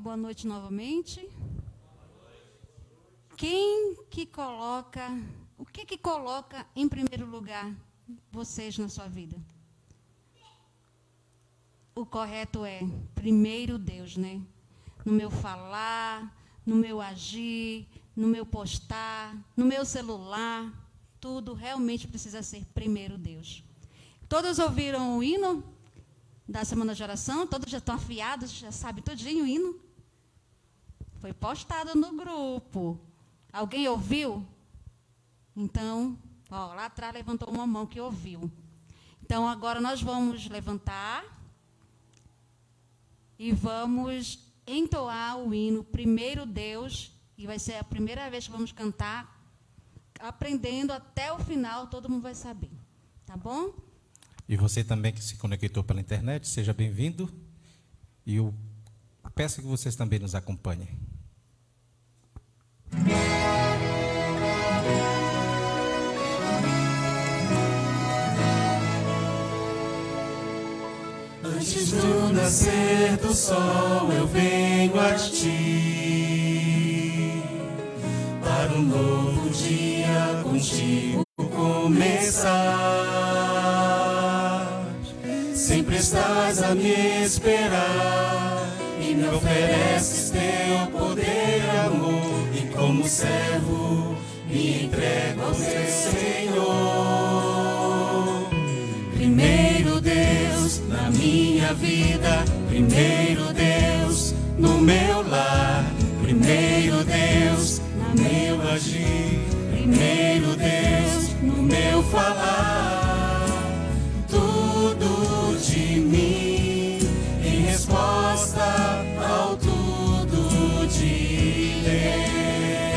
boa noite novamente. Quem que coloca, o que coloca em primeiro lugar vocês na sua vida? O correto é primeiro Deus, né? No meu falar, no meu agir, no meu postar, no meu celular, tudo realmente precisa ser primeiro Deus. Todos ouviram o hino da Semana de Oração? Todos já estão afiados, já sabem todinho o hino? Foi postado no grupo. Alguém ouviu? Então, lá atrás levantou uma mão que ouviu. Então, agora nós vamos levantar e vamos entoar o hino Primeiro Deus, e vai ser a primeira vez que vamos cantar, aprendendo até o final, todo mundo vai saber. Tá bom? E você também que se conectou pela internet, seja bem-vindo. E eu peço que vocês também nos acompanhem. Antes do nascer do sol eu venho a ti, para um novo dia contigo começar. Sempre estás a me esperar e me ofereces teu poder e amor, e como servo me entrego ao teu Senhor. Primeiro Deus na minha vida, primeiro Deus no meu lar, primeiro Deus no meu agir, primeiro Deus no meu falar. Tudo de mim em resposta ao tudo de Deus,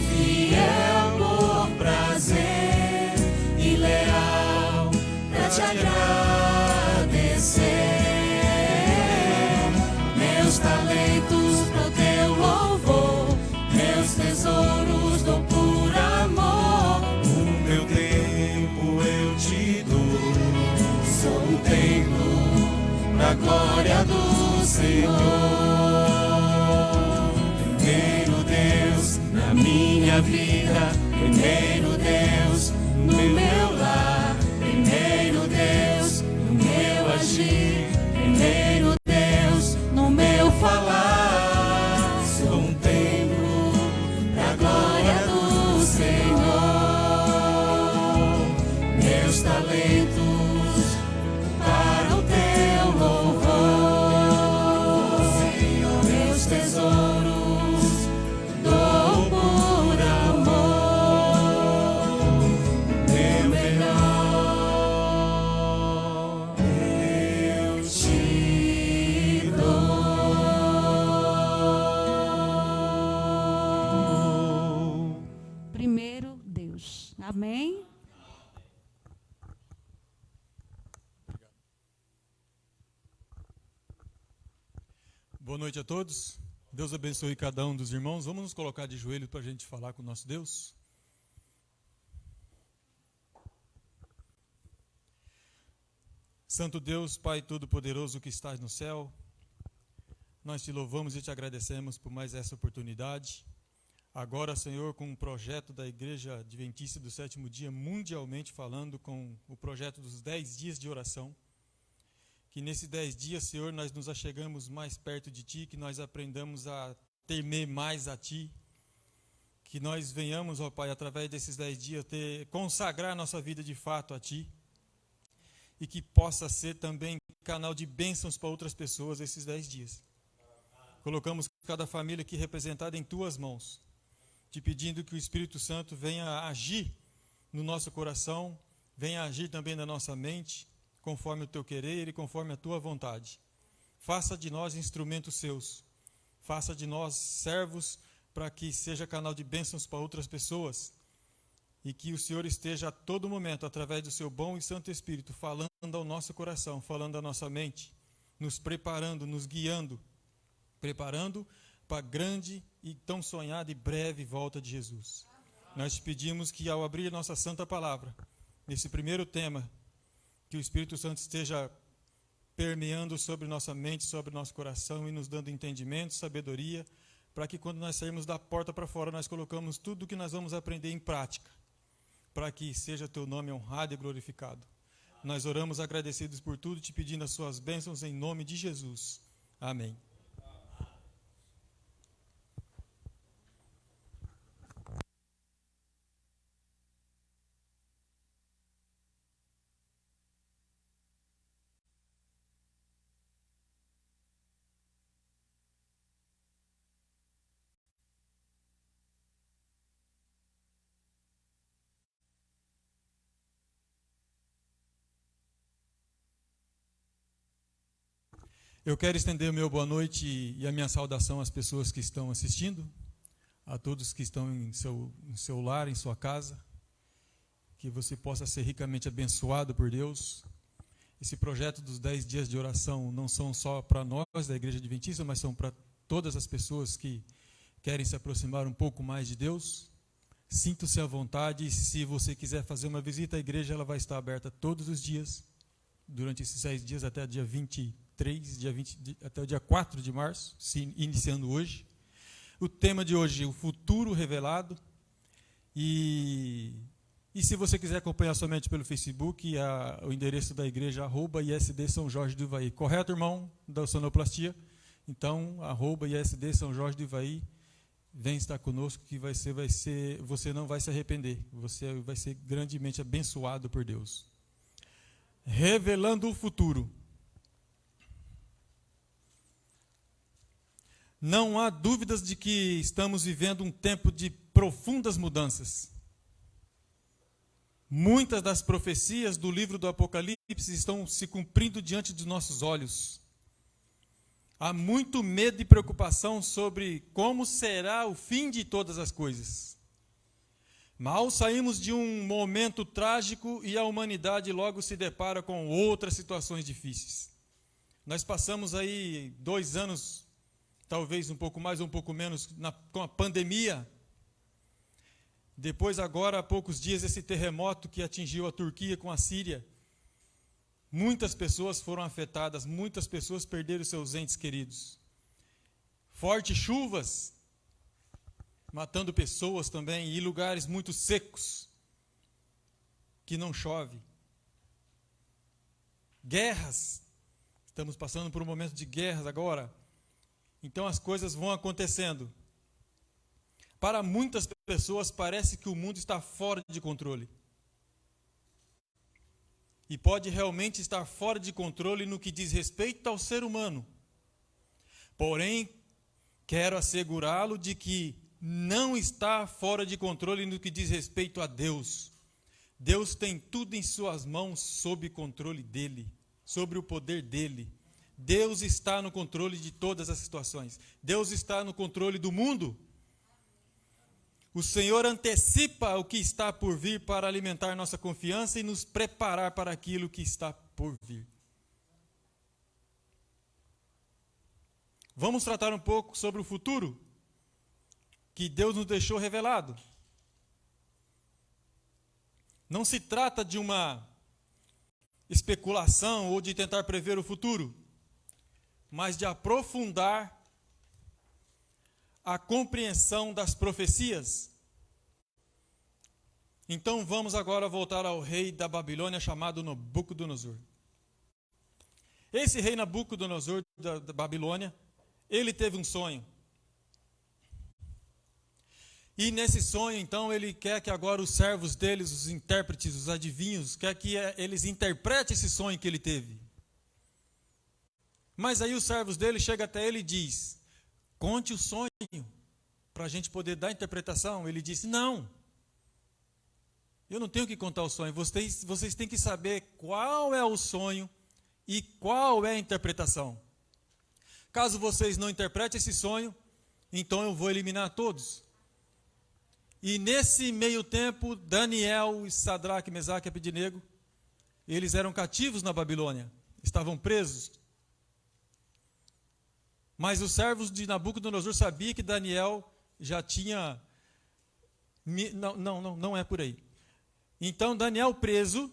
fiel por prazer e leal pra te agradecer. Meus talentos pro teu louvor, meus tesouros dou por amor. O meu tempo eu te dou, sou um templo pra glória do Senhor. Primeiro Deus na minha vida, primeiro Deus no meu lar, primeiro Deus no meu agir, primeiro Deus no meu falar. Sou um templo pra glória do Senhor. Meus talentos para o teu louvor, meus tesouros dou por amor. Meu melhor eu te dou. Primeiro Deus. Amém? Boa noite a todos. Deus abençoe cada um dos irmãos. Vamos nos colocar de joelho para a gente falar com o nosso Deus. Santo Deus, Pai Todo-Poderoso que estás no céu, nós te louvamos e te agradecemos por mais essa oportunidade. Agora, Senhor, com o projeto da Igreja Adventista do Sétimo Dia, mundialmente falando, com o projeto dos 10 dias de oração, que nesses 10 dias, Senhor, nós nos achegamos mais perto de Ti, que nós aprendamos a temer mais a Ti, que nós venhamos, ó Pai, através desses 10 dias, consagrar nossa vida de fato a Ti, e que possa ser também canal de bênçãos para outras pessoas esses 10 dias. Colocamos cada família aqui representada em Tuas mãos, te pedindo que o Espírito Santo venha agir no nosso coração, venha agir também na nossa mente, conforme o Teu querer e conforme a Tua vontade. Faça de nós instrumentos Seus, faça de nós servos para que seja canal de bênçãos para outras pessoas, e que o Senhor esteja a todo momento, através do Seu bom e Santo Espírito, falando ao nosso coração, falando à nossa mente, nos preparando, nos guiando, preparando para a grande e tão sonhada e breve volta de Jesus. Nós te pedimos que, ao abrir nossa santa palavra, nesse primeiro tema, que o Espírito Santo esteja permeando sobre nossa mente, sobre nosso coração e nos dando entendimento, sabedoria, para que quando nós sairmos da porta para fora, nós colocamos tudo o que nós vamos aprender em prática, para que seja teu nome honrado e glorificado. Nós oramos agradecidos por tudo, te pedindo as suas bênçãos em nome de Jesus. Amém. Eu quero estender o meu boa noite e a minha saudação às pessoas que estão assistindo, a todos que estão em seu lar, em sua casa, que você possa ser ricamente abençoado por Deus. Esse projeto dos 10 dias de oração não são só para nós da Igreja Adventista, mas são para todas as pessoas que querem se aproximar um pouco mais de Deus. Sinta-se à vontade, e se você quiser fazer uma visita à igreja, ela vai estar aberta todos os dias, durante esses 10 dias até dia 23, até o dia 4 de março, iniciando hoje. O tema de hoje, o futuro revelado. E se você quiser acompanhar somente pelo Facebook, o endereço da igreja, @ISD São Jorge do Ivaí. Correto, irmão, da sonoplastia? Então, @ISD São Jorge do Ivaí, vem estar conosco, que você não vai se arrepender, você vai ser grandemente abençoado por Deus. Revelando o futuro. Não há dúvidas de que estamos vivendo um tempo de profundas mudanças. Muitas das profecias do livro do Apocalipse estão se cumprindo diante dos nossos olhos. Há muito medo e preocupação sobre como será o fim de todas as coisas. Mal saímos de um momento trágico e a humanidade logo se depara com outras situações difíceis. Nós passamos aí 2 anos, talvez um pouco mais ou um pouco menos, com a pandemia. Depois, agora, há poucos dias, esse terremoto que atingiu a Turquia com a Síria. Muitas pessoas foram afetadas, muitas pessoas perderam seus entes queridos. Fortes chuvas, matando pessoas também, e lugares muito secos, que não chove. Guerras, estamos passando por um momento de guerras agora. Então as coisas vão acontecendo. Para muitas pessoas parece que o mundo está fora de controle. E pode realmente estar fora de controle no que diz respeito ao ser humano. Porém, quero assegurá-lo de que não está fora de controle no que diz respeito a Deus. Deus tem tudo em suas mãos sob controle dele, sobre o poder dele. Deus está no controle de todas as situações. Deus está no controle do mundo. O Senhor antecipa o que está por vir para alimentar nossa confiança e nos preparar para aquilo que está por vir. Vamos tratar um pouco sobre o futuro que Deus nos deixou revelado. Não se trata de uma especulação ou de tentar prever o futuro, mas de aprofundar a compreensão das profecias. Então vamos agora voltar ao rei da Babilônia chamado Nabucodonosor. Esse rei Nabucodonosor da Babilônia, ele teve um sonho. E nesse sonho, então, ele quer que agora os servos deles, os intérpretes, os adivinhos, quer que eles interpretem esse sonho que ele teve. Mas aí os servos dele chegam até ele e diz: conte o sonho para a gente poder dar a interpretação. Ele disse: não, eu não tenho que contar o sonho, vocês têm que saber qual é o sonho e qual é a interpretação. Caso vocês não interpretem esse sonho, então eu vou eliminar todos. E nesse meio tempo, Daniel, Sadraque, Mesaque e Abednego, eles eram cativos na Babilônia, estavam presos. Mas os servos de Nabucodonosor sabiam que Daniel já tinha... Não é por aí. Então Daniel preso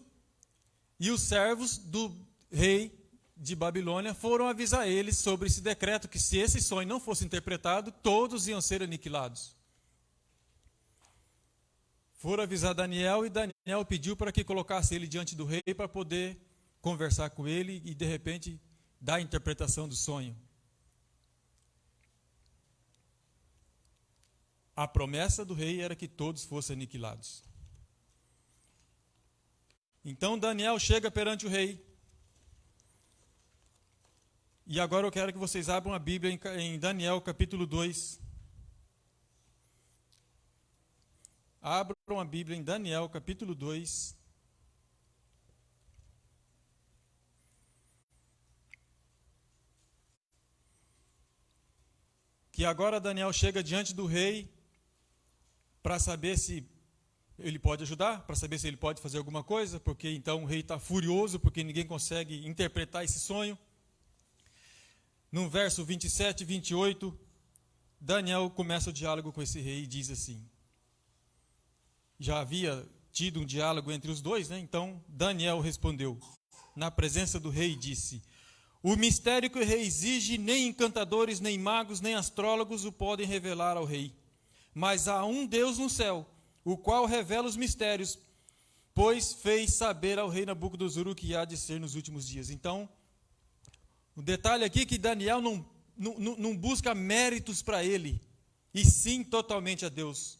e os servos do rei de Babilônia foram avisar eles sobre esse decreto, que se esse sonho não fosse interpretado, todos iam ser aniquilados. Foram avisar Daniel, e Daniel pediu para que colocasse ele diante do rei para poder conversar com ele e, de repente, dar a interpretação do sonho. A promessa do rei era que todos fossem aniquilados. Então Daniel chega perante o rei. E agora eu quero que vocês abram a Bíblia em Daniel capítulo 2. Abram a Bíblia em Daniel capítulo 2. Que agora Daniel chega diante do rei para saber se ele pode ajudar, para saber se ele pode fazer alguma coisa, porque então o rei está furioso, porque ninguém consegue interpretar esse sonho. No verso 27 e 28, Daniel começa o diálogo com esse rei e diz assim, já havia tido um diálogo entre os dois, né? Então Daniel respondeu, na presença do rei, disse, o mistério que o rei exige, nem encantadores, nem magos, nem astrólogos o podem revelar ao rei. Mas há um Deus no céu, o qual revela os mistérios, pois fez saber ao rei Nabucodonosor o que há de ser nos últimos dias. Então, o detalhe aqui é que Daniel não busca méritos para ele, e sim totalmente a Deus.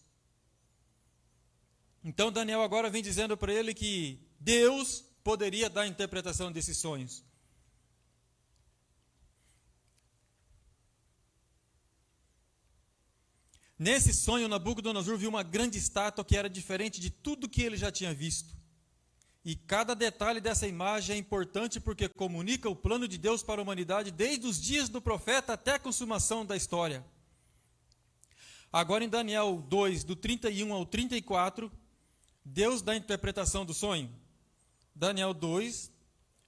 Então Daniel agora vem dizendo para ele que Deus poderia dar a interpretação desses sonhos. Nesse sonho, Nabucodonosor viu uma grande estátua que era diferente de tudo que ele já tinha visto. E cada detalhe dessa imagem é importante porque comunica o plano de Deus para a humanidade desde os dias do profeta até a consumação da história. Agora em Daniel 2, do 31 ao 34, Deus dá a interpretação do sonho. Daniel 2,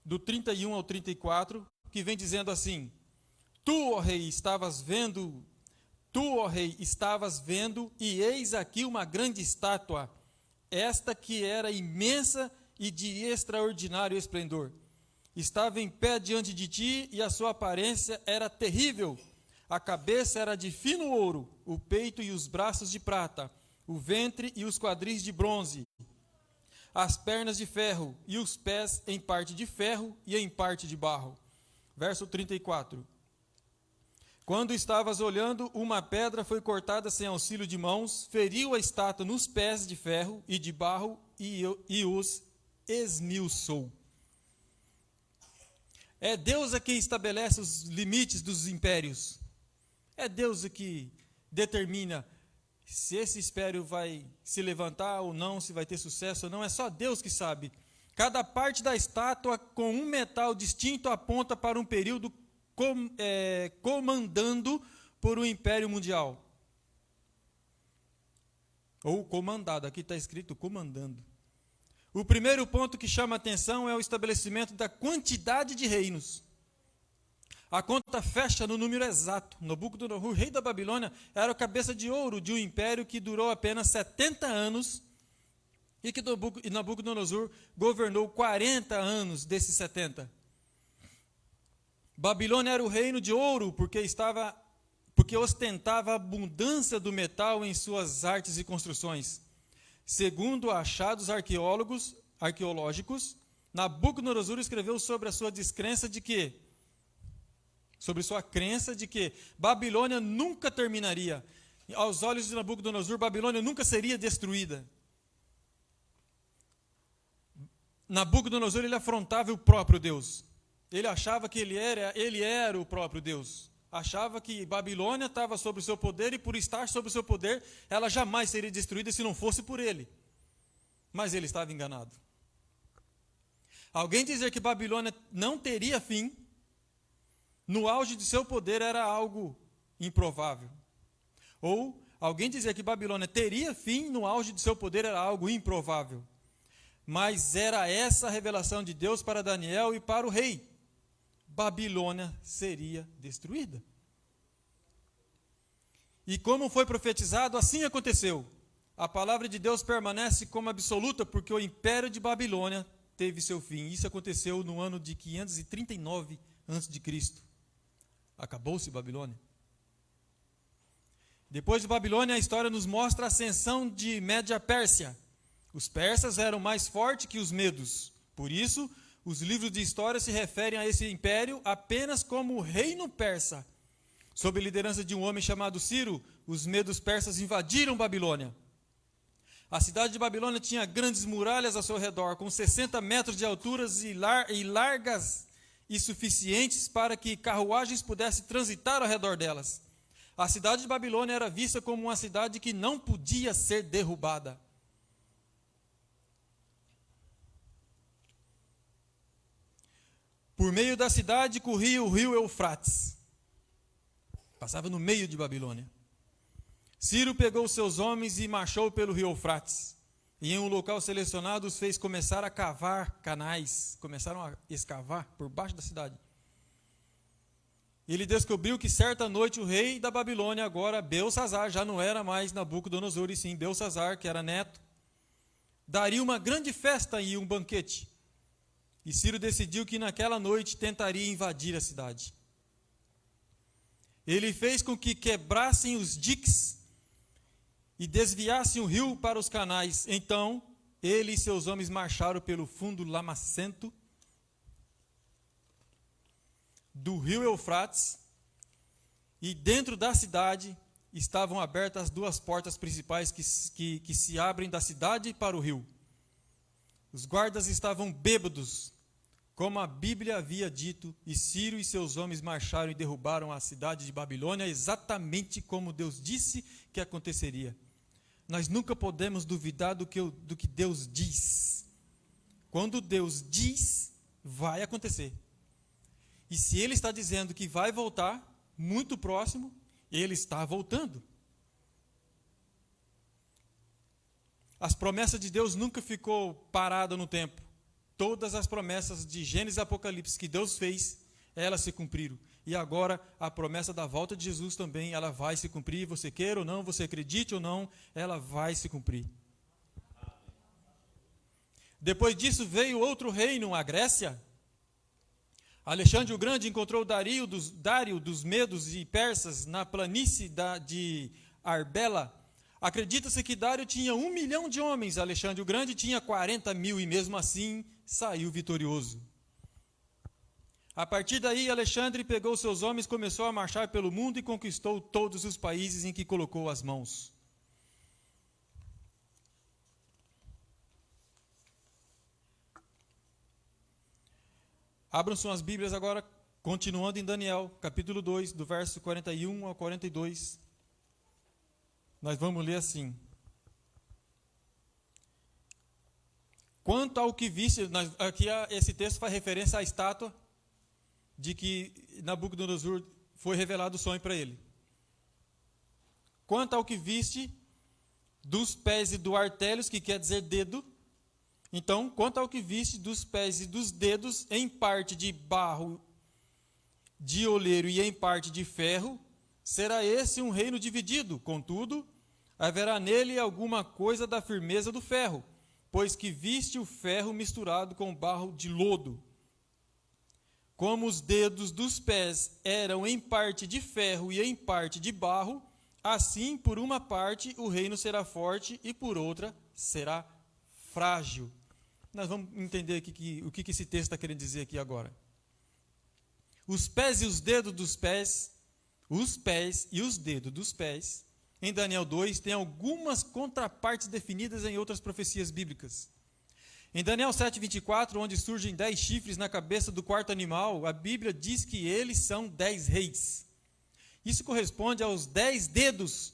do 31 ao 34, que vem dizendo assim, Tu, ó rei, estavas vendo, e eis aqui uma grande estátua, esta que era imensa e de extraordinário esplendor. Estava em pé diante de ti, e a sua aparência era terrível. A cabeça era de fino ouro, o peito e os braços de prata, o ventre e os quadris de bronze, as pernas de ferro, e os pés em parte de ferro e em parte de barro. Verso 34. Quando estavas olhando, uma pedra foi cortada sem auxílio de mãos, feriu a estátua nos pés de ferro e de barro e os esmiuçou. É Deus a quem estabelece os limites dos impérios. É Deus a que determina se esse império vai se levantar ou não, se vai ter sucesso ou não. É só Deus que sabe. Cada parte da estátua com um metal distinto aponta para um período comandando por um império mundial. Ou comandado, aqui está escrito comandando. O primeiro ponto que chama a atenção é o estabelecimento da quantidade de reinos. A conta fecha no número exato. Nabucodonosor, rei da Babilônia, era o cabeça de ouro de um império que durou apenas 70 anos e que Nabucodonosor governou 40 anos desses 70. Babilônia era o reino de ouro porque ostentava a abundância do metal em suas artes e construções. Segundo achados arqueológicos, Nabucodonosor escreveu sobre a sua descrença de que, sobre sua crença de que Babilônia nunca terminaria. Aos olhos de Nabucodonosor, Babilônia nunca seria destruída. Nabucodonosor, ele afrontava o próprio Deus. Ele achava que ele era o próprio Deus. Achava que Babilônia estava sob o seu poder e por estar sob o seu poder, ela jamais seria destruída se não fosse por ele. Mas ele estava enganado. Alguém dizer que Babilônia não teria fim, no auge de seu poder era algo improvável. Ou alguém dizer que Babilônia teria fim, no auge de seu poder era algo improvável. Mas era essa a revelação de Deus para Daniel e para o rei. Babilônia seria destruída. E como foi profetizado, assim aconteceu. A palavra de Deus permanece como absoluta, porque o império de Babilônia teve seu fim. Isso aconteceu no ano de 539 a.C. Acabou-se Babilônia. Depois de Babilônia, a história nos mostra a ascensão de Média-Pérsia. Os persas eram mais fortes que os medos. Por isso, os livros de história se referem a esse império apenas como o reino persa. Sob a liderança de um homem chamado Ciro, os medos persas invadiram Babilônia. A cidade de Babilônia tinha grandes muralhas ao seu redor, com 60 metros de altura e largas e suficientes para que carruagens pudessem transitar ao redor delas. A cidade de Babilônia era vista como uma cidade que não podia ser derrubada. Por meio da cidade corria o rio Eufrates. Passava no meio de Babilônia. Ciro pegou seus homens e marchou pelo rio Eufrates. E em um local selecionado os fez começar a cavar canais. Começaram a escavar por baixo da cidade. Ele descobriu que certa noite o rei da Babilônia, agora Belsassar, já não era mais Nabucodonosor, e sim Belsassar, que era neto, daria uma grande festa e um banquete. E Ciro decidiu que naquela noite tentaria invadir a cidade. Ele fez com que quebrassem os diques e desviassem o rio para os canais. Então, ele e seus homens marcharam pelo fundo lamacento do rio Eufrates, e dentro da cidade estavam abertas as duas portas principais que se abrem da cidade para o rio. Os guardas estavam bêbados, como a Bíblia havia dito, e Ciro e seus homens marcharam e derrubaram a cidade de Babilônia, exatamente como Deus disse que aconteceria. Nós nunca podemos duvidar do que Deus diz. Quando Deus diz, vai acontecer. E se Ele está dizendo que vai voltar, muito próximo, Ele está voltando. As promessas de Deus nunca ficou parada no tempo. Todas as promessas de Gênesis e Apocalipse que Deus fez, elas se cumpriram. E agora a promessa da volta de Jesus também, ela vai se cumprir. Você queira ou não, você acredite ou não, ela vai se cumprir. Depois disso veio outro reino, a Grécia. Alexandre o Grande encontrou Dário dos Medos e Persas na planície de Arbela. Acredita-se que Dário tinha 1 milhão de homens, Alexandre o Grande tinha 40 mil e mesmo assim saiu vitorioso. A partir daí, Alexandre pegou seus homens, começou a marchar pelo mundo e conquistou todos os países em que colocou as mãos. Abram suas Bíblias agora, continuando em Daniel, capítulo 2, do verso 41 ao 42. Nós vamos ler assim. Quanto ao que viste, aqui esse texto faz referência à estátua de que Nabucodonosor foi revelado o sonho para ele. Quanto ao que viste dos pés e do artélios, que quer dizer dedo. Então, quanto ao que viste dos pés e dos dedos, em parte de barro de oleiro e em parte de ferro, será esse um reino dividido. Contudo, haverá nele alguma coisa da firmeza do ferro, pois que viste o ferro misturado com barro de lodo. Como os dedos dos pés eram em parte de ferro e em parte de barro, assim, por uma parte, o reino será forte e por outra será frágil. Nós vamos entender aqui o que esse texto está querendo dizer aqui agora. Os pés e os dedos dos pés, os pés e os dedos dos pés, em Daniel 2, tem algumas contrapartes definidas em outras profecias bíblicas. Em Daniel 7,24, onde surgem 10 chifres na cabeça do quarto animal, a Bíblia diz que eles são 10 reis. Isso corresponde aos 10 dedos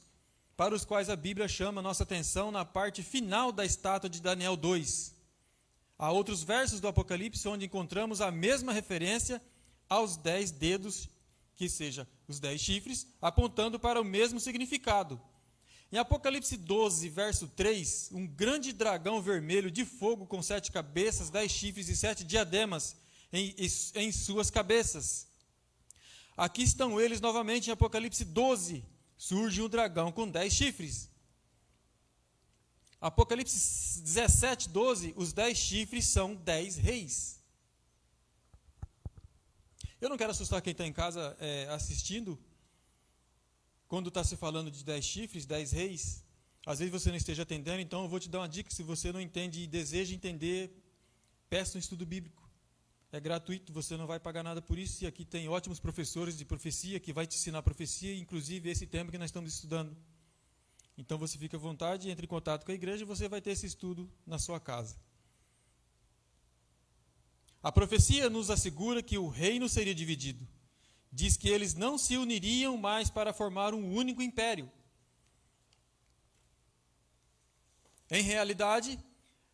para os quais a Bíblia chama nossa atenção na parte final da estátua de Daniel 2. Há outros versos do Apocalipse onde encontramos a mesma referência aos 10 dedos, que seja os 10 chifres, apontando para o mesmo significado. Em Apocalipse 12, verso 3, um grande dragão vermelho de fogo com 7 cabeças, 10 chifres e 7 diademas em suas cabeças. Aqui estão eles novamente em Apocalipse 12. Surge um dragão com 10 chifres. Apocalipse 17, 12, os 10 chifres são 10 reis. Eu não quero assustar quem está em casa assistindo, quando está se falando de 10 chifres, 10 reis. Às vezes você não esteja atendendo, então eu vou te dar uma dica: se você não entende e deseja entender, peça um estudo bíblico. É gratuito, você não vai pagar nada por isso, e aqui tem ótimos professores de profecia que vai te ensinar profecia, inclusive esse tema que nós estamos estudando. Então você fica à vontade, entre em contato com a igreja e você vai ter esse estudo na sua casa. A profecia nos assegura que o reino seria dividido. Diz que eles não se uniriam mais para formar um único império. Em realidade,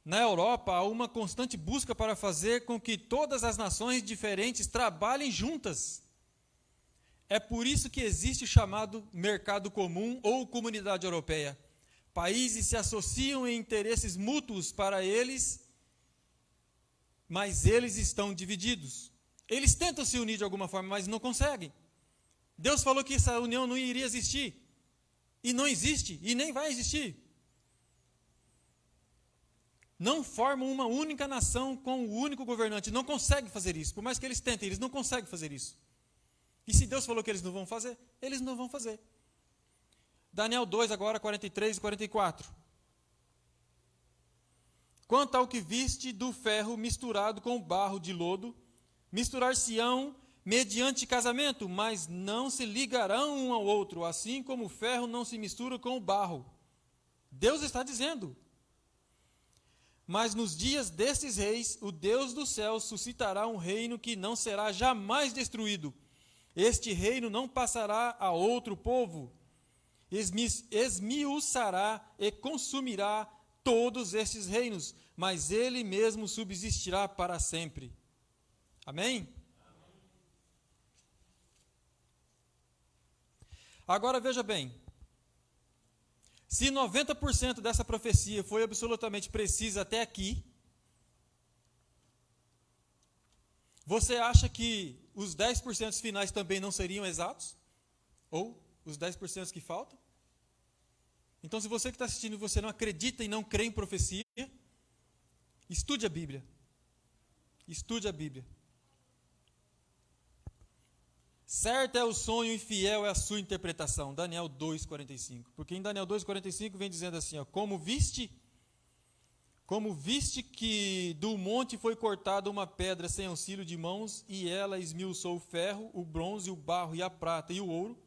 na Europa, há uma constante busca para fazer com que todas as nações diferentes trabalhem juntas. É por isso que existe o chamado mercado comum ou comunidade europeia. Países se associam em interesses mútuos para eles, mas eles estão divididos. Eles tentam se unir de alguma forma, mas não conseguem. Deus falou que essa união não iria existir. E não existe, e nem vai existir. Não formam uma única nação com o único governante. Não conseguem fazer isso. Por mais que eles tentem, eles não conseguem fazer isso. E se Deus falou que eles não vão fazer, eles não vão fazer. Daniel 2, agora 43 e 44. Quanto ao que viste do ferro misturado com o barro de lodo, misturar-se-ão mediante casamento, mas não se ligarão um ao outro, assim como o ferro não se mistura com o barro. Deus está dizendo: mas nos dias destes reis, o Deus do céu suscitará um reino que não será jamais destruído. Este reino não passará a outro povo. Esmiuçará e consumirá todos estes reinos, mas ele mesmo subsistirá para sempre. Amém? Agora veja bem. Se 90% dessa profecia foi absolutamente precisa até aqui, você acha que os 10% finais também não seriam exatos? Ou os 10% que faltam? Então, se você que está assistindo, você não acredita e não crê em profecia, estude a Bíblia. Estude a Bíblia. Certo é o sonho e fiel é a sua interpretação. Daniel 2,45. Porque em Daniel 2,45 vem dizendo assim, ó, como viste que do monte foi cortada uma pedra sem auxílio de mãos, e ela esmiuçou o ferro, o bronze, o barro e a prata e o ouro,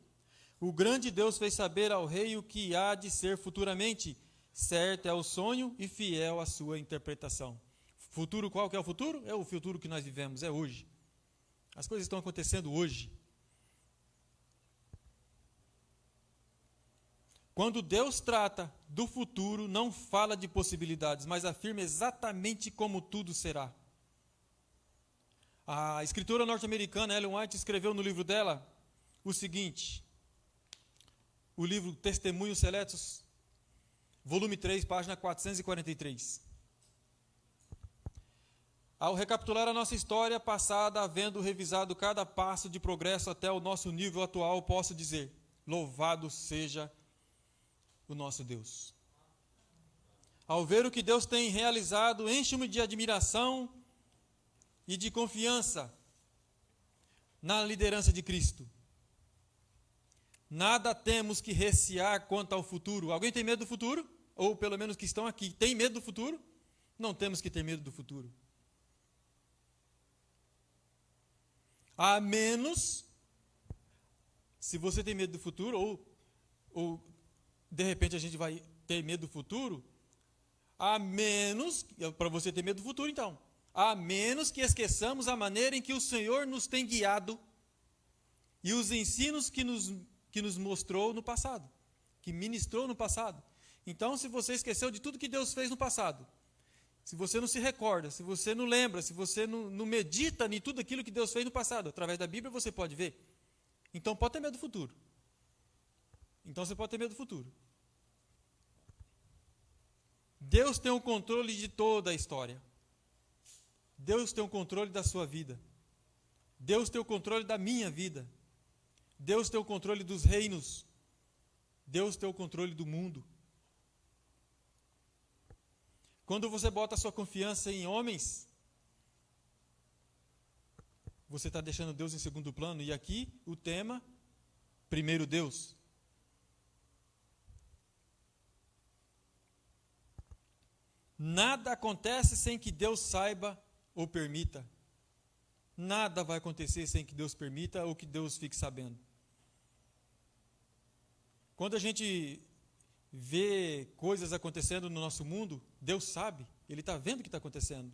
o grande Deus fez saber ao rei o que há de ser futuramente. Certo é o sonho e fiel a sua interpretação. Futuro, qual que é o futuro? É o futuro que nós vivemos, é hoje. As coisas estão acontecendo hoje. Quando Deus trata do futuro, não fala de possibilidades, mas afirma exatamente como tudo será. A escritora norte-americana Ellen White escreveu no livro dela o seguinte, o livro Testemunhos Seletos, volume 3, página 443. Ao recapitular a nossa história passada, havendo revisado cada passo de progresso até o nosso nível atual, posso dizer, louvado seja o nosso Deus. Ao ver o que Deus tem realizado, enche-me de admiração e de confiança na liderança de Cristo. Nada temos que recear quanto ao futuro. Alguém tem medo do futuro? Ou pelo menos que estão aqui, tem medo do futuro? Não temos que ter medo do futuro. A menos, se você tem medo do futuro, ou de repente a gente vai ter medo do futuro, a menos, para você ter medo do futuro então, a menos que esqueçamos a maneira em que o Senhor nos tem guiado e os ensinos que nos mostrou no passado, que ministrou no passado. Então, se você esqueceu de tudo que Deus fez no passado, se você não se recorda, se você não lembra, se você não medita em tudo aquilo que Deus fez no passado, através da Bíblia você pode ver. Então, pode ter medo do futuro. Então você pode ter medo do futuro. Deus tem o controle de toda a história. Deus tem o controle da sua vida. Deus tem o controle da minha vida. Deus tem o controle dos reinos. Deus tem o controle do mundo. Quando você bota a sua confiança em homens, você está deixando Deus em segundo plano. E aqui o tema, primeiro Deus. Nada acontece sem que Deus saiba ou permita. Nada vai acontecer sem que Deus permita ou que Deus fique sabendo. Quando a gente vê coisas acontecendo no nosso mundo, Deus sabe, Ele está vendo o que está acontecendo.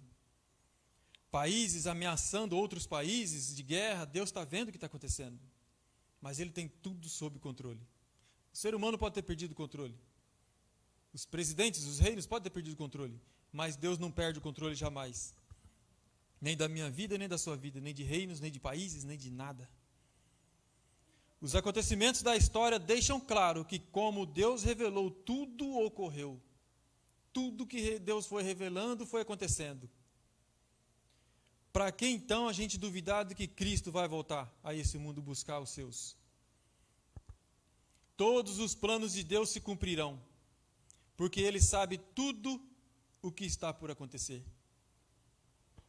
Países ameaçando outros países de guerra, Deus está vendo o que está acontecendo. Mas Ele tem tudo sob controle. O ser humano pode ter perdido o controle. Os presidentes, os reinos podem ter perdido o controle. Mas Deus não perde o controle jamais. Nem da minha vida, nem da sua vida, nem de reinos, nem de países, nem de nada. Os acontecimentos da história deixam claro que como Deus revelou, tudo ocorreu. Tudo que Deus foi revelando foi acontecendo. Para que então a gente duvidar de que Cristo vai voltar a esse mundo buscar os seus? Todos os planos de Deus se cumprirão, porque Ele sabe tudo o que está por acontecer.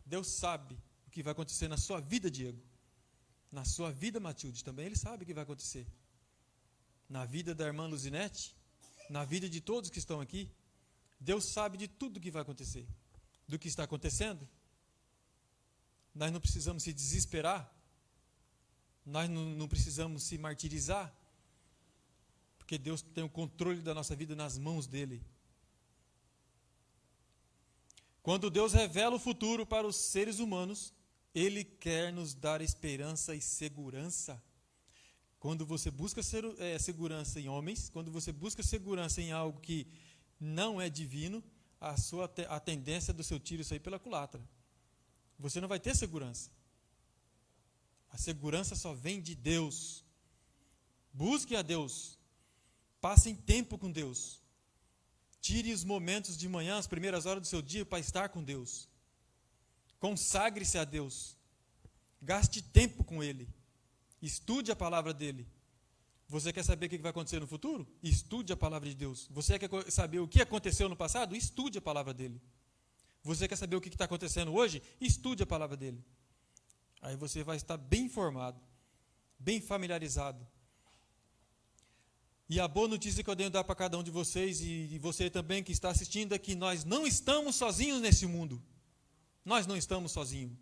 Deus sabe o que vai acontecer na sua vida, Diego. Na sua vida, Matilde, também Ele sabe o que vai acontecer. Na vida da irmã Luzinete, na vida de todos que estão aqui, Deus sabe de tudo o que vai acontecer. Do que está acontecendo. Nós não precisamos se desesperar. Nós não precisamos se martirizar. Porque Deus tem o controle da nossa vida nas mãos dEle. Quando Deus revela o futuro para os seres humanos, Ele quer nos dar esperança e segurança. Quando você busca segurança em homens, quando você busca segurança em algo que não é divino, a tendência do seu tiro é sair pela culatra. Você não vai ter segurança. A segurança só vem de Deus. Busque a Deus. Passem tempo com Deus. Tire os momentos de manhã, as primeiras horas do seu dia para estar com Deus. Consagre-se a Deus. Gaste tempo com Ele. Estude a palavra dEle. Você quer saber o que vai acontecer no futuro? Estude a palavra de Deus. Você quer saber o que aconteceu no passado? Estude a palavra dEle. Você quer saber o que está acontecendo hoje? Estude a palavra dEle. Aí você vai estar bem informado, bem familiarizado. E a boa notícia que eu tenho a dar para cada um de vocês, e você também que está assistindo, é que nós não estamos sozinhos nesse mundo. Nós não estamos sozinhos.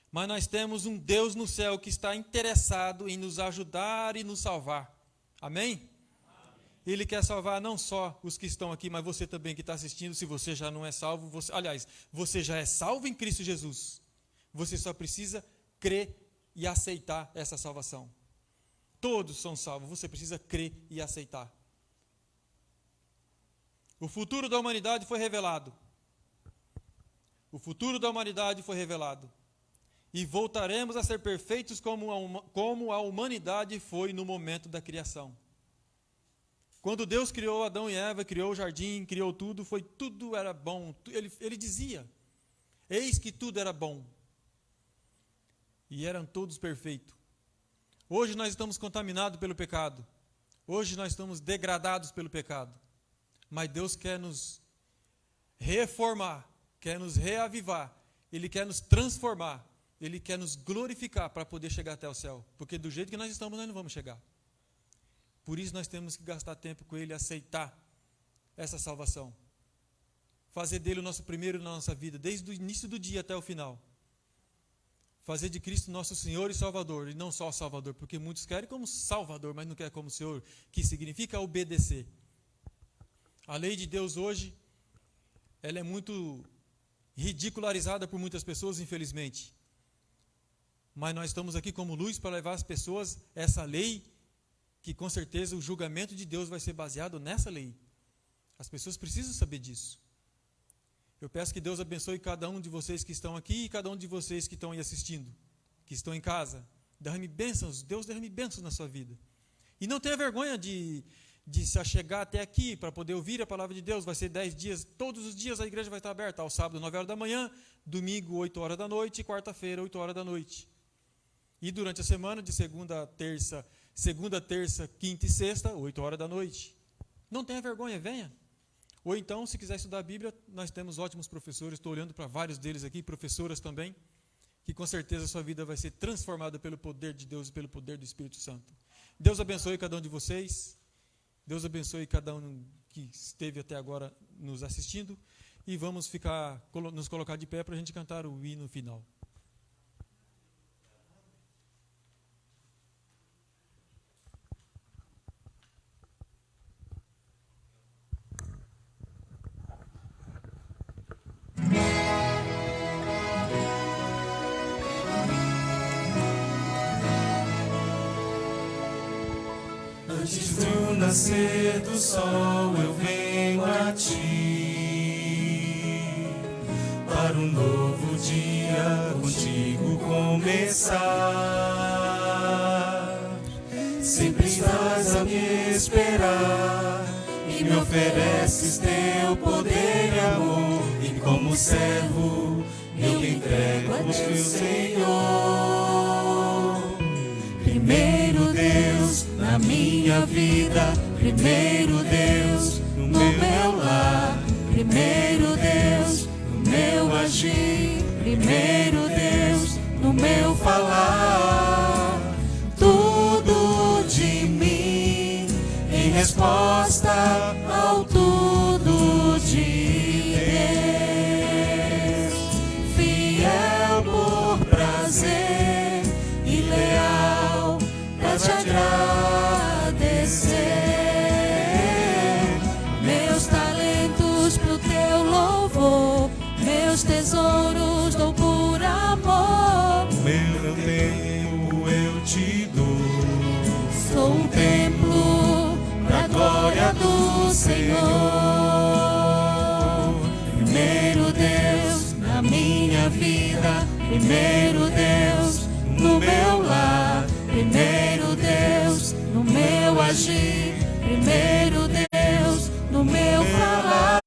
Mas nós temos um Deus no céu que está interessado em nos ajudar e nos salvar. Amém? Amém. Ele quer salvar não só os que estão aqui, mas você também que está assistindo. Se você já não é salvo, você já é salvo em Cristo Jesus. Você só precisa crer e aceitar essa salvação. Todos são salvos, você precisa crer e aceitar. O futuro da humanidade foi revelado. O futuro da humanidade foi revelado. E voltaremos a ser perfeitos como a humanidade foi no momento da criação. Quando Deus criou Adão e Eva, criou o jardim, criou tudo era bom. Ele dizia, eis que tudo era bom. E eram todos perfeitos. Hoje nós estamos contaminados pelo pecado. Hoje nós estamos degradados pelo pecado. Mas Deus quer nos reformar, quer nos reavivar. Ele quer nos transformar. Ele quer nos glorificar para poder chegar até o céu. Porque do jeito que nós estamos, nós não vamos chegar. Por isso nós temos que gastar tempo com Ele e aceitar essa salvação. Fazer dele o nosso primeiro na nossa vida, desde o início do dia até o final. Fazer de Cristo nosso Senhor e Salvador, e não só Salvador, porque muitos querem como Salvador, mas não querem como Senhor, que significa obedecer. A lei de Deus hoje, ela é muito ridicularizada por muitas pessoas, infelizmente. Mas nós estamos aqui como luz para levar as pessoas essa lei, que com certeza o julgamento de Deus vai ser baseado nessa lei. As pessoas precisam saber disso. Eu peço que Deus abençoe cada um de vocês que estão aqui e cada um de vocês que estão aí assistindo, que estão em casa. Derrame bênçãos, Deus derrame bênçãos na sua vida. E não tenha vergonha de se achegar até aqui para poder ouvir a palavra de Deus. Vai ser 10 dias, todos os dias a igreja vai estar aberta. Ao sábado, 9 horas da manhã, domingo, 8 horas da noite e quarta-feira, 8 horas da noite. E durante a semana, de segunda, terça, quinta e sexta, 8 horas da noite. Não tenha vergonha, venha. Ou então, se quiser estudar a Bíblia, nós temos ótimos professores, estou olhando para vários deles aqui, professoras também, que com certeza a sua vida vai ser transformada pelo poder de Deus e pelo poder do Espírito Santo. Deus abençoe cada um de vocês, Deus abençoe cada um que esteve até agora nos assistindo, e vamos nos colocar de pé para a gente cantar o hino final. Antes do nascer do sol eu venho a ti, para um novo dia contigo começar. Sempre estás a me esperar e me ofereces teu poder e amor, e como servo eu me entrego a ti, Senhor. Primeiro Deus na minha vida, primeiro Deus no meu lar, primeiro Deus no meu agir, primeiro Deus no meu falar. Tudo de mim em resposta ao tudo de Deus, fiel por prazer e leal pra te agradecer. Meus talentos pro teu louvor, meus tesouros dou por amor. Meu tempo eu te dou, sou um templo pra glória do Senhor. Primeiro Deus na minha vida, primeiro Deus no meu lar, primeiro Deus no meu agir, primeiro Deus no meu falar.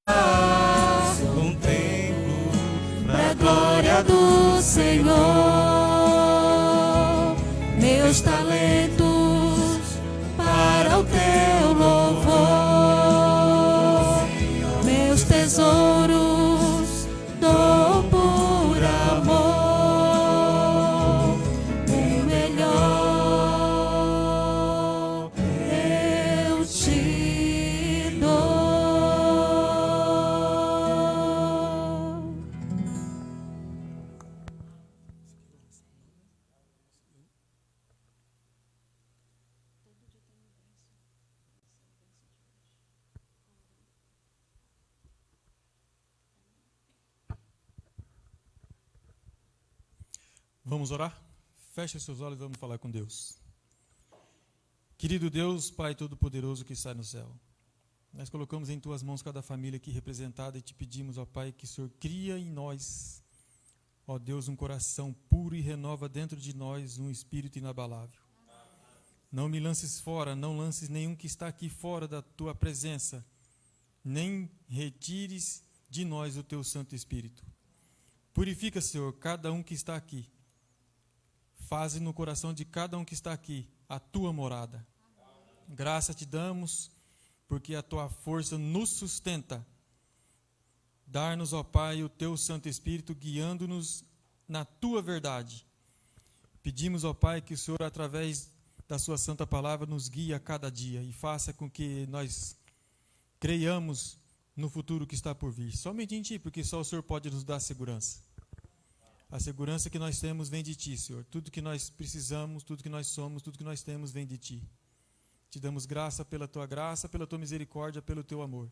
Sou um templo pra glória do Senhor. Meus talentos para o teu louvor, meus tesouros dou por amor. O melhor eu te dou. Vamos orar? Feche seus olhos e vamos falar com Deus. Querido Deus, Pai Todo-Poderoso que está no céu, nós colocamos em Tuas mãos cada família aqui representada e te pedimos, ó Pai, que o Senhor cria em nós, ó Deus, um coração puro e renova dentro de nós um espírito inabalável. Não me lances fora, não lances nenhum que está aqui fora da Tua presença, nem retires de nós o Teu Santo Espírito. Purifica, Senhor, cada um que está aqui. Faze no coração de cada um que está aqui a Tua morada. Graça te damos, porque a Tua força nos sustenta. Dar-nos, ó Pai, o Teu Santo Espírito, guiando-nos na Tua verdade. Pedimos, ó Pai, que o Senhor, através da Sua Santa Palavra, nos guie a cada dia e faça com que nós creiamos no futuro que está por vir. Somente em Ti, porque só o Senhor pode nos dar segurança. A segurança que nós temos vem de Ti, Senhor. Tudo que nós precisamos, tudo que nós somos, tudo que nós temos vem de Ti. Te damos graça, pela Tua misericórdia, pelo Teu amor.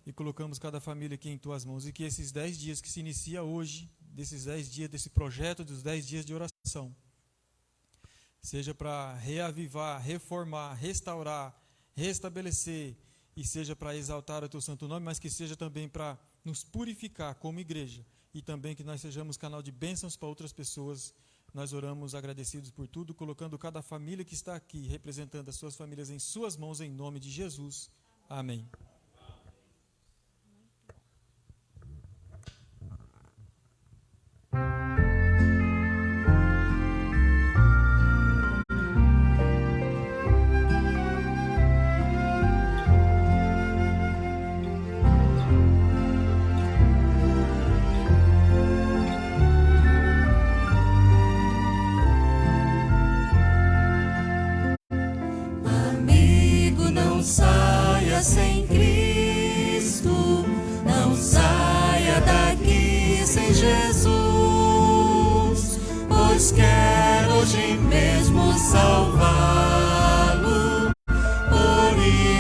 E colocamos cada família aqui em Tuas mãos. E que esses 10 dias que se inicia hoje, desses 10 dias, desse projeto dos 10 dias de oração, seja para reavivar, reformar, restaurar, restabelecer, e seja para exaltar o Teu santo nome, mas que seja também para nos purificar como igreja, e também que nós sejamos canal de bênçãos para outras pessoas. Nós oramos agradecidos por tudo, colocando cada família que está aqui, representando as suas famílias em suas mãos, em nome de Jesus. Amém. Deus quer hoje mesmo salvá-lo, por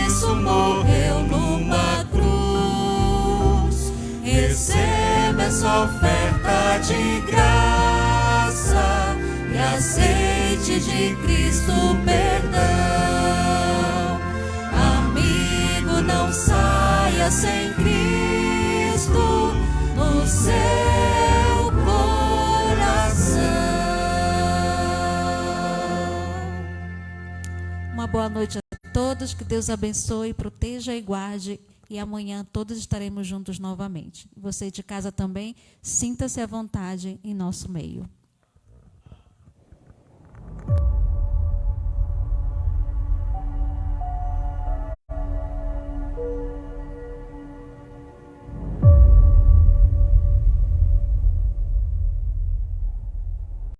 isso morreu numa cruz. Receba essa oferta de graça e aceite de Cristo o perdão. Amigo, não saia sem Cristo no seu coração. Uma boa noite a todos, que Deus abençoe, proteja e guarde, e amanhã todos estaremos juntos novamente. Você de casa também, sinta-se à vontade em nosso meio.